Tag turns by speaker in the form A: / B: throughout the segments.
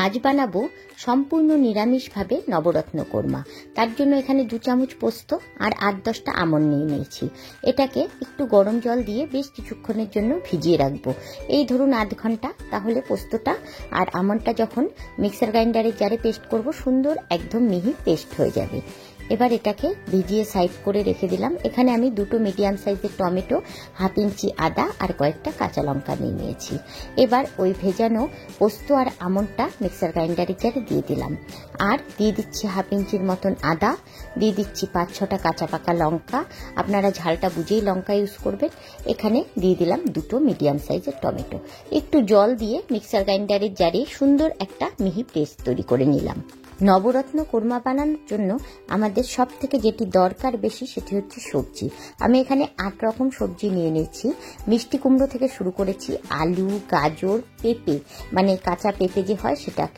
A: আজ বানাবো সম্পূর্ণ নিরামিষভাবে নবরত্ন কোরমা। তার জন্য এখানে 2 চামচ পোস্ত আর 8-10টা আমন্ড নিয়ে নিয়েছি। এটাকে একটু গরম জল দিয়ে বেশ কিছুক্ষণের জন্য ভিজিয়ে রাখবো, এই ধরুন আধ ঘন্টা। তাহলে পোস্তটা আর আমন্ডটা যখন মিক্সার গ্রাইন্ডারে জারে পেস্ট করব, সুন্দর একদম মিহি পেস্ট হয়ে যাবে। এবার এটাকে ভিজিয়ে সাইড করে রেখে দিলাম। এখানে আমি 2টো মিডিয়াম সাইজের টমেটো, 1/2 ইঞ্চি আদা আর কয়েকটা কাঁচা লঙ্কা নিয়ে নিয়েছি। এবার ওই ভেজানো পোস্ত আর আমন্ডটা মিক্সার গ্রাইন্ডারের জারে দিয়ে দিলাম, আর দিয়ে দিচ্ছি 1/2 ইঞ্চির মতন আদা, দিয়ে দিচ্ছি 5-6টা কাঁচা পাকা লঙ্কা, আপনারা ঝালটা বুঝেই লঙ্কা ইউজ করবেন। এখানে দিয়ে দিলাম 2টো মিডিয়াম সাইজের টমেটো। একটু জল দিয়ে মিক্সার গ্রাইন্ডারের জারে সুন্দর একটা মিহি পেস্ট তৈরি করে নিলাম। নবরত্ন কোরমা বানানোর জন্য আমাদের সব থেকে যেটি দরকার বেশি সেটি হচ্ছে সবজি। আমি এখানে 8 রকম সবজি নিয়ে নিয়েছি। মিষ্টি কুমড়ো থেকে শুরু করেছি, আলু, গাজর, পেঁপে, মানে কাঁচা পেঁপে যে হয়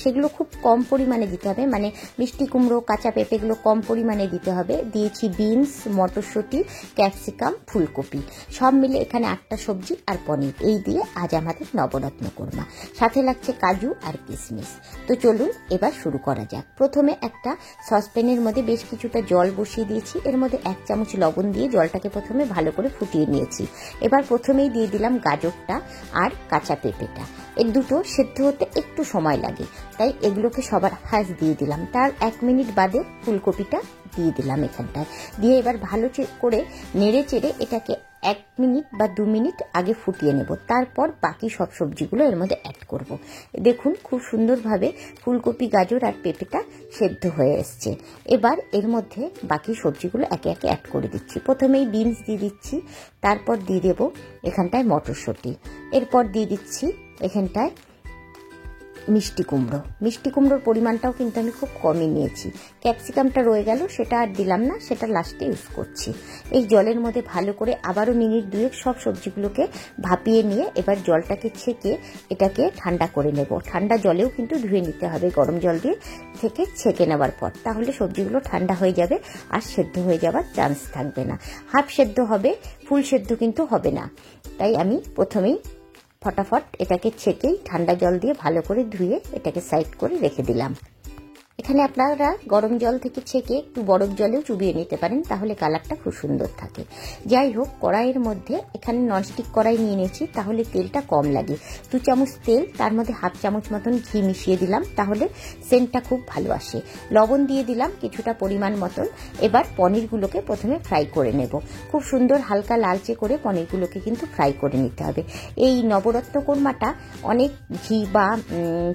A: সেগুলো খুব কম পরিমাণে দিতে হবে, মানে মিষ্টি কুমড়ো, কাঁচা পেঁপেগুলো কম পরিমাণে দিতে হবে। দিয়েছি বিনস, মটরশুঁটি, ক্যাপসিকাম, ফুলকপি, সব মিলে এখানে 8টা সবজি আর পনির। এই দিয়ে আজ আমাদের নবরত্ন কোরমা। সাথে লাগছে কাজু আর কিশমিশ। তো চলুন এবার শুরু করা যাক। প্রথমে একটা সসপ্যানের মধ্যে বেশ কিছুটা জল বসিয়ে দিয়েছি। এর মধ্যে 1 চামচ লবণ দিয়ে জলটাকে প্রথমে ভালো করে ফুটিয়ে নিয়েছি। এবার প্রথমেই দিয়ে দিলাম গাজরটা আর কাঁচা পেঁপেটা। এই দুটো সেদ্ধ হতে একটু সময় লাগে, তাই এগুলোকে সবার ফার্স্ট দিয়ে দিলাম। তার 1 মিনিট বাদে ফুলকপিটা দিয়ে দিলাম এখানটায়। দিয়ে এবার ভালো করে নেড়ে চেড়ে এটাকে 1 মিনিট বা 2 মিনিট আগে ফুটিয়ে নেব। তারপর বাকি সব সবজিগুলো এর মধ্যে অ্যাড করব। দেখুন খুব সুন্দরভাবে ফুলকপি, গাজর আর পেঁপেটা সেদ্ধ হয়ে এসছে। এবার এর মধ্যে বাকি সবজিগুলো একে একে অ্যাড করে দিচ্ছি। প্রথমেই বিনস দিয়ে দিচ্ছি, তারপর দিয়ে দেব এখানটায় মটরশুঁটি, এরপর দিয়ে দিচ্ছি এখানটায় মিষ্টি কুমড়ো। মিষ্টি কুমড়োর পরিমাণটাও কিন্তু আমি খুব কমই নিয়েছি। ক্যাপসিকামটা রয়ে গেল, সেটা আর দিলাম না, সেটা লাস্টে ইউজ করছি। এই জলের মধ্যে ভালো করে আবারও মিনিট 2 সব সবজিগুলোকে ভাপিয়ে নিয়ে এবার জলটাকে ছেঁকে এটাকে ঠান্ডা করে নেব। ঠান্ডা জলেও কিন্তু ধুয়ে নিতে হবে, গরম জল দিয়ে থেকে ছেঁকে নেওয়ার পর। তাহলে সবজিগুলো ঠান্ডা হয়ে যাবে আর সেদ্ধ হয়ে যাওয়ার চান্স থাকবে না। হাফ সেদ্ধ হবে, ফুল সেদ্ধ কিন্তু হবে না। তাই আমি প্রথমেই ফটাফট এটাকে ছেঁকেই ঠান্ডা জল দিয়ে ভালো করে ধুয়ে এটাকে সাইড করে রেখে দিলাম। এখানে আপনারা গরম জল থেকে ছেঁকে একটু বরফ জলেও চুবিয়ে নিতে পারেন, তাহলে কালারটা খুব সুন্দর থাকে। যাই হোক, কড়াইয়ের মধ্যে এখানে ননস্টিক কড়াই নিয়ে নিয়েছি, তাহলে তেলটা কম লাগে। 2 চামচ তেল, তার মধ্যে 1/2 চামচ মতন ঘি মিশিয়ে দিলাম, তাহলে সেন্টটা খুব ভালো আসে। লবণ দিয়ে দিলাম কিছুটা পরিমাণ মতন। এবার পনিরগুলোকে প্রথমে ফ্রাই করে নেব। খুব সুন্দর হালকা লালচে করে পনিরগুলোকে কিন্তু ফ্রাই করে নিতে হবে। এই নবরত্ন কোরমাটা অনেক ঘি বা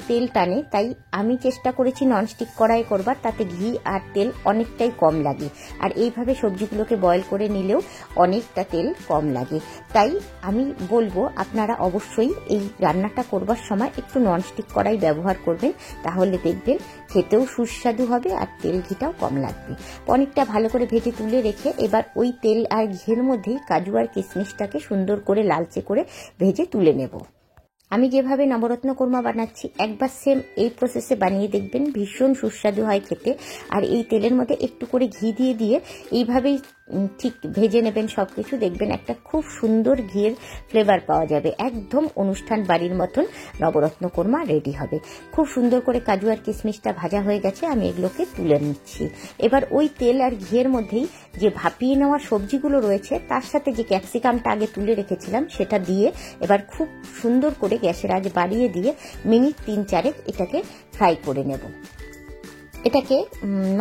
A: তেল টানে, তাই আমি চেষ্টা করেছি ননস্টিক কড়াই করবার, তাতে ঘি আর তেল অনেকটাই কম লাগে। আর এইভাবে সবজিগুলোকে বয়েল করে নিলেও অনেকটা তেল কম লাগে। তাই আমি বলবো আপনারা অবশ্যই এই রান্নাটা করবার সময় একটু ননস্টিক কড়াই ব্যবহার করবেন, তাহলে দেখবেন খেতেও সুস্বাদু হবে আর তেল ঘিটাও কম লাগবে। পনিরটা ভালো করে ভেজে তুলে রেখে এবার ওই তেল আর ঘিয়ের মধ্যেই কাজু আর কিশমিশটাকে সুন্দর করে লালচে করে ভেজে তুলে নেব। আমি যেভাবে নবরত্ন কোরমা বানাচ্ছি একবার সেম এই প্রসেসে বানিয়ে দেখবেন, ভীষণ সুস্বাদু হয় খেতে। আর এই তেলের মধ্যে একটু করে ঘি দিয়ে এইভাবেই ঠিক ভেজে নেবেন সব কিছু, দেখবেন একটা খুব সুন্দর ঘিয়ের ফ্লেভার পাওয়া যাবে। একদম অনুষ্ঠান বাড়ির মতন নবরত্ন কোরমা রেডি হবে। খুব সুন্দর করে কাজু আর কিশমিশটা ভাজা হয়ে গেছে, আমি এগুলোকে তুলে নিচ্ছি। এবার ওই তেল আর ঘিয়ের মধ্যেই যে ভাপিয়ে নেওয়া সবজিগুলো রয়েছে, তার সাথে যে ক্যাপসিকামটা আগে তুলে রেখেছিলাম সেটা দিয়ে এবার খুব সুন্দর করে গ্যাসের আঁচ বাড়িয়ে দিয়ে মিনিট 3-4 এটাকে ফ্রাই করে নেব। এটাকে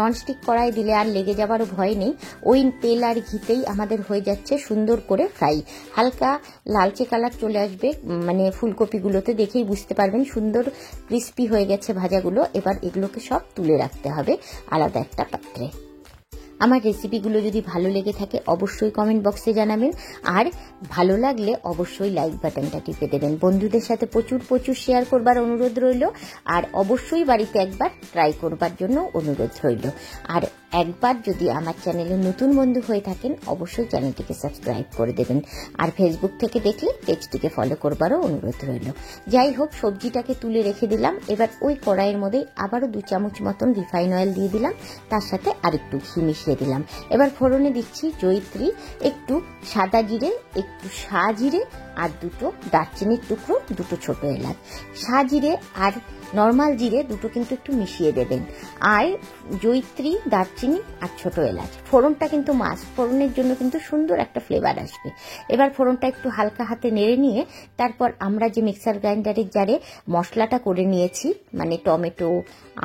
A: ননস্টিক কড়াই দিলে আর লেগে যাবারও ভয় নেই, ওই তেল আর ঘিতেই আমাদের হয়ে যাচ্ছে সুন্দর করে ফ্রাই। হালকা লালচে কালার চলে আসবে, মানে ফুলকপিগুলোতে দেখেই বুঝতে পারবেন সুন্দর ক্রিস্পি হয়ে গেছে ভাজাগুলো। এবার এগুলোকে সব তুলে রাখতে হবে আলাদা একটা পাত্রে। আমার রেসিপিগুলো যদি ভালো লেগে থাকে অবশ্যই কমেন্ট বক্সে জানাবেন, আর ভালো লাগলে অবশ্যই লাইক বাটনটা টিপে দেবেন। বন্ধুদের সাথে প্রচুর শেয়ার করবার অনুরোধ রইল, আর অবশ্যই বাড়িতে একবার ট্রাই করবার জন্য অনুরোধ রইল। আর একবার যদি আমার চ্যানেলে নতুন বন্ধু হয়ে থাকেন অবশ্যই চ্যানেলটিকে সাবস্ক্রাইব করে দেবেন, আর ফেসবুক থেকে দেখলে পেজটিকে ফলো করবারও অনুরোধ রইল। যাই হোক, সবজিটাকে তুলে রেখে দিলাম। এবার ওই কড়াইয়ের মধ্যে আবারও 2 চামচ মতন রিফাইন অয়েল দিয়ে দিলাম, তার সাথে আরেকটু ঘি মিশিয়ে দিলাম। এবার ফোড়নে দিচ্ছি জয়িত্রী, একটু সাদা জিরে, একটু সাজিরে আর 2টো দারচিনির টুকরো, 2টো ছোট এলাচ। সাজিরে আর নর্মাল জিরে দুটো কিন্তু একটু মিশিয়ে দেবেন, আর জয়িত্রী, দারচিনি আর ছোট এলাচ। ফোড়নটা কিন্তু মাছ, ফোড়নের জন্য কিন্তু সুন্দর একটা ফ্লেভার আসবে। এবার ফোড়নটা একটু হালকা হাতে নেড়ে নিয়ে তারপর আমরা যে মিক্সার গ্রাইন্ডারের জারে মশলাটা করে নিয়েছি, মানে টমেটো,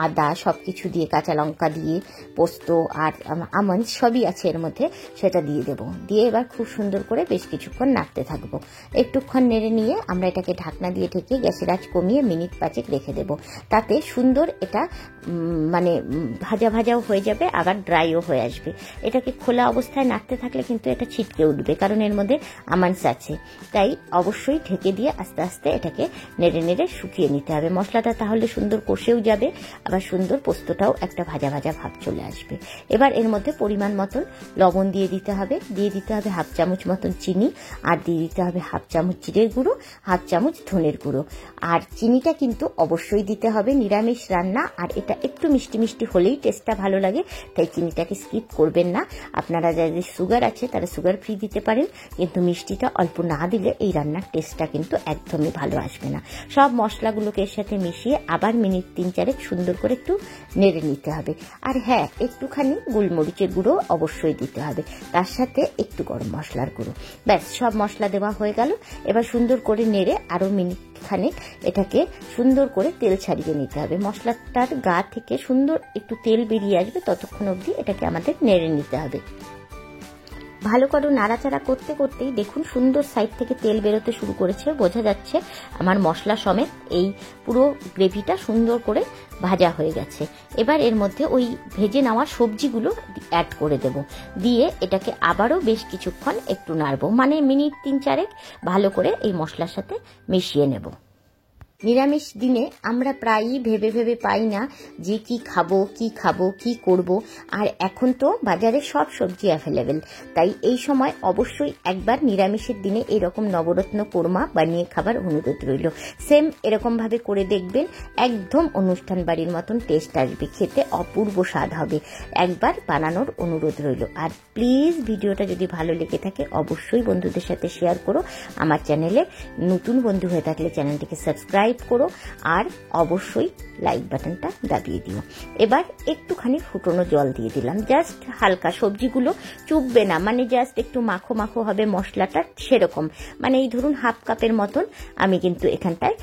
A: আদা সব কিছু দিয়ে, কাঁচা লঙ্কা দিয়ে, পোস্ত আর আমন্ড সবই আছে এর মধ্যে, সেটা দিয়ে দেবো। দিয়ে এবার খুব সুন্দর করে বেশ কিছুক্ষণ নাড়তে থাকবো। একটুক্ষণ নেড়ে নিয়ে আমরা এটাকে ঢাকনা দিয়ে ঢেকে গ্যাসের আঁচ কমিয়ে মিনিট 5 রেখে দেবো। তাতে সুন্দর এটা মানে ভাজা ভাজাও হয়ে যাবে, আবার ড্রাইও হয়ে আসবে। এটাকে খোলা অবস্থায় নাড়তে থাকলে কিন্তু এটা ছিটকে উঠবে, কারণ এর মধ্যে আমন্ডস আছে। তাই অবশ্যই ঢেকে দিয়ে আস্তে আস্তে এটাকে নেড়ে নেড়ে শুকিয়ে নিতে হবে। মশলাটা তাহলে সুন্দর কষেও যাবে, আবার সুন্দর পোস্তটাও একটা ভাজা ভাজা ভাব চলে আসবে। এবার এর মধ্যে পরিমাণ মতন লবণ দিয়ে দিতে হবে, দিয়ে দিতে হবে 1/2 চামচ মতন চিনি, আর দিয়ে দিতে হবে 1/2 চামচ জিরের গুঁড়ো, 1/2 চামচ ধনের গুঁড়ো। আর চিনিটা কিন্তু অবশ্যই দিতে হবে, নিরামিষ রান্না আর এটা একটু মিষ্টি মিষ্টি হলেই টেস্টটা ভালো লাগে, তাই চিনিটাকে স্কিপ করবেন না। আপনারা যাদের সুগার আছে তারা সুগার ফ্রি দিতে পারেন, কিন্তু মিষ্টিটা অল্প না দিলে এই রান্নার টেস্টটা কিন্তু একদমই ভালো আসবে না। সব মশলাগুলোকে এর সাথে মিশিয়ে আবার মিনিট 3-4 সুন্দর করে একটু নেড়ে নিতে হবে। আর হ্যাঁ, একটুখানি গোলমরিচের গুঁড়ো অবশ্যই দিতে হবে, তার সাথে একটু গরম মশলার গুঁড়ো। ব্যাস, সব মশলা দেওয়া হয়ে গেল। এবার সুন্দর করে নেড়ে আরো মিনিট খানিক এটাকে সুন্দর করে তেল ছাড়িয়ে নিতে হবে। মশলাটার গা থেকে সুন্দর একটু তেল বেরিয়ে আসবে, ততক্ষণ অবধি এটাকে আমাদের নেড়ে নিতে হবে। ভালো করে নাড়াচাড়া করতে করতেই দেখুন সুন্দর সাইড থেকে তেল বেরোতে শুরু করেছে, বোঝা যাচ্ছে আমার মশলা সমেত এই পুরো গ্রেভিটা সুন্দর করে ভাজা হয়ে গেছে। এবার এর মধ্যে ওই ভেজে নেওয়া সবজিগুলো অ্যাড করে দেব, দিয়ে এটাকে আবারও বেশ কিছুক্ষণ একটু নাড়বো, মানে মিনিট 3-4 ভালো করে এই মশলার সাথে মিশিয়ে নেব। নিরামিষ দিনে আমরা প্রায়ই ভেবে ভেবে পাই না যে কি খাবো কি করব, আর এখন তো বাজারে সব সবজি অ্যাভেলেবেল। তাই এই সময় অবশ্যই একবার নিরামিষের দিনে এরকম নবরত্ন কোরমা বানিয়ে খাবার অনুরোধ রইল। সেম এরকম ভাবে করে দেখবেন, একদম অনুষ্ঠান বাড়ির মতন টেস্ট আসবে, খেতে অপূর্ব স্বাদ হবে। একবার বানানোর অনুরোধ রইল। আর প্লিজ ভিডিওটা যদি ভালো লেগে থাকে অবশ্যই বন্ধুদের সাথে শেয়ার করো। আমার চ্যানেলে নতুন বন্ধু হয়ে থাকলে চ্যানেলটিকে সাবস্ক্রাইব করো, আর অবশ্যই লাইক বাটনটা দাবিয়ে দিও। এবার একটুখানি ফুটনো জল দিয়ে দিলাম, জাস্ট হালকা, সবজিগুলো চুববে না, মানে জাস্ট একটু মাখো মাখো হবে মশলাটা, সেরকম। মানে এই ধরুন 1/2 কাপের মতন আমি কিন্তু এখানটায়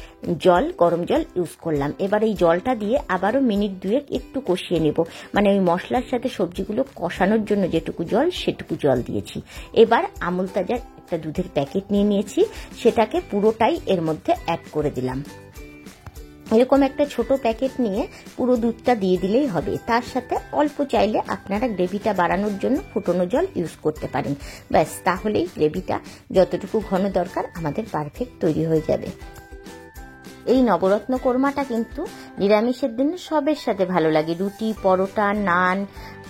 A: গরম জল ইউজ করলাম। এবার এই জলটা দিয়ে আবারও মিনিট 2 একটু কষিয়ে নেব, মানে ওই মশলার সাথে সবজিগুলো কষানোর জন্য যেটুকু জল সেটুকু জল দিয়েছি। এবার আমুল তাজা একটা দুধের প্যাকেট নিয়ে নিয়েছি, সেটাকে পুরোটাই এর মধ্যে অ্যাড করে দিলাম। এরকম একটা ছোট প্যাকেট নিয়ে পুরো দুধটা দিয়ে দিলেই হবে। তার সাথে অল্প চাইলে আপনারা গ্রেভিটা বাড়ানোর জন্য ফুটনো জল ইউজ করতে পারেন। ব্যাস, তাহলেই গ্রেভিটা যতটুকু ঘন দরকার আমাদের পারফেক্ট তৈরি হয়ে যাবে। এই নবরত্ন কোরমাটা কিন্তু নিরামিষের দিনে সবের সাথে ভালো লাগে, রুটি, পরোটা, নান,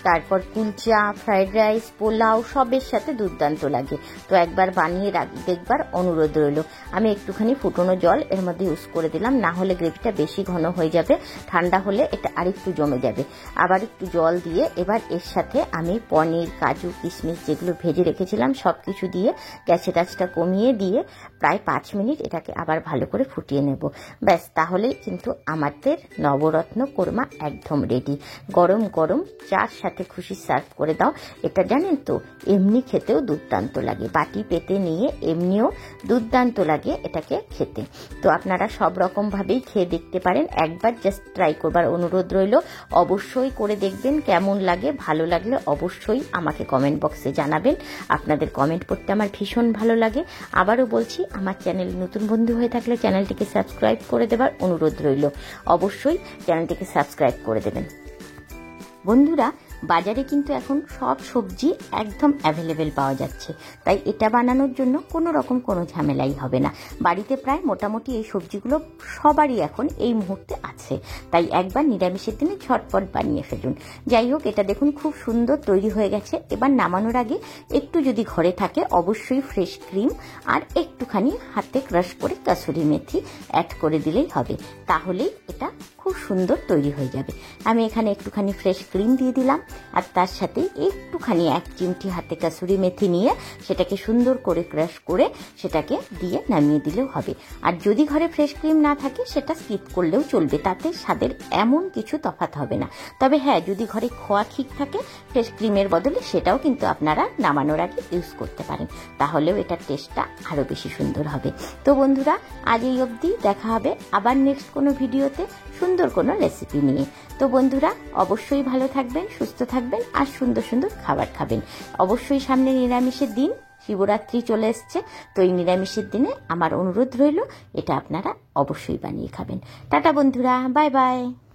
A: তারপর কুলচা, ফ্রাইড রাইস, পোলাও সবের সাথে দুর্দান্ত লাগে। তো একবার বানিয়ে দেখবার অনুরোধ রইল। আমি একটুখানি ফুটনো জল এর মধ্যে ইউজ করে দিলাম, না হলে গ্রেভিটা বেশি ঘন হয়ে যাবে, ঠান্ডা হলে এটা আরেকটু জমে যাবে। আবার একটু জল দিয়ে এবার এর সাথে আমি পনির, কাজু, কিশমিশ যেগুলো ভেজে রেখেছিলাম সব কিছু দিয়ে গ্যাসের আঁচটা কমিয়ে দিয়ে প্রায় 5 মিনিট এটাকে আবার ভালো করে ফুটিয়ে নেব। ব্যাস, তাহলেই কিন্তু আমাদের নবরত্ন কোরমা একদম রেডি। গরম গরম চার সাথে খুশি সার্ভ করে দাও। এটা জানেন তো, এমনি খেতেও দুর্দান্ত লাগে, বাটি পেতে নিয়ে এমনিও দুর্দান্ত লাগে এটাকে খেতে। তো আপনারা সব রকম ভাবেই খেয়ে দেখতে পারেন, একবার জাস্ট ট্রাই করবার অনুরোধ রইল। অবশ্যই করে দেখবেন কেমন লাগে, ভালো লাগলে অবশ্যই আমাকে কমেন্ট বক্সে জানাবেন। আপনাদের কমেন্ট পড়তে আমার ভীষণ ভালো লাগে। আবারও বলছি, আমার চ্যানেল নতুন বন্ধু হয়ে থাকলে চ্যানেলটিকে সাবস্ক্রাইব করে দেবার অনুরোধ রইল। অবশ্যই চ্যানেলটিকে সাবস্ক্রাইব করে দেবেন। বন্ধুরা, বাজারে কিন্তু এখন সব সবজি একদম অ্যাভেলেবেল পাওয়া যাচ্ছে, তাই এটা বানানোর জন্য কোনো রকম কোনো ঝামেলাই হবে না। বাড়িতে প্রায় মোটামুটি এই সবজিগুলো সবারই এখন এই মুহূর্তে আছে, তাই একবার নিরামিষের দিনে ঝটপট বানিয়ে ফেলুন। যাই হোক, এটা দেখুন খুব সুন্দর তৈরি হয়ে গেছে। এবার নামানোর আগে একটু যদি ঘরে থাকে অবশ্যই ফ্রেশ ক্রিম আর একটুখানি হাতে ক্রাশ করে কাসুরি মেথি অ্যাড করে দিলেই হবে, তাহলেই এটা খুব সুন্দর তৈরি হয়ে যাবে। আমি এখানে একটুখানি ফ্রেশ ক্রিম দিয়ে দিলাম, আর তার সাথে একটুখানি 1 চিমটি হাতে কাসুরি মেথি নিয়ে সেটাকে সুন্দর করে ক্রাশ করে সেটাকে দিয়ে নামিয়ে দিলেও হবে। আর যদি ঘরে ফ্রেশ ক্রিম না থাকে সেটা স্কিপ করলেও চলবে, তাতে স্বাদের এমন কিছু তফাৎ হবে না। তবে হ্যাঁ, যদি ঘরে খোয়া ক্ষীর থাকে ফ্রেশ ক্রিমের বদলে সেটাও কিন্তু আপনারা নামানোর আগে ইউজ করতে পারেন, তাহলেও এটার টেস্টটা আরও বেশি সুন্দর হবে। তো বন্ধুরা, আজ এই অবধি, দেখা হবে আবার নেক্সট কোনো ভিডিওতে সুন্দর কোনো রেসিপি নিয়ে। তো বন্ধুরা, অবশ্যই ভালো থাকবেন, সুস্থ থাকবেন আর সুন্দর সুন্দর খাবার খাবেন। অবশ্যই সামনে নিরামিষের দিন, শিবরাত্রি চলে এসছে, তো এই নিরামিষের দিনে আমার অনুরোধ রইল এটা আপনারা অবশ্যই বানিয়ে খাবেন। টাটা বন্ধুরা, বাই বাই।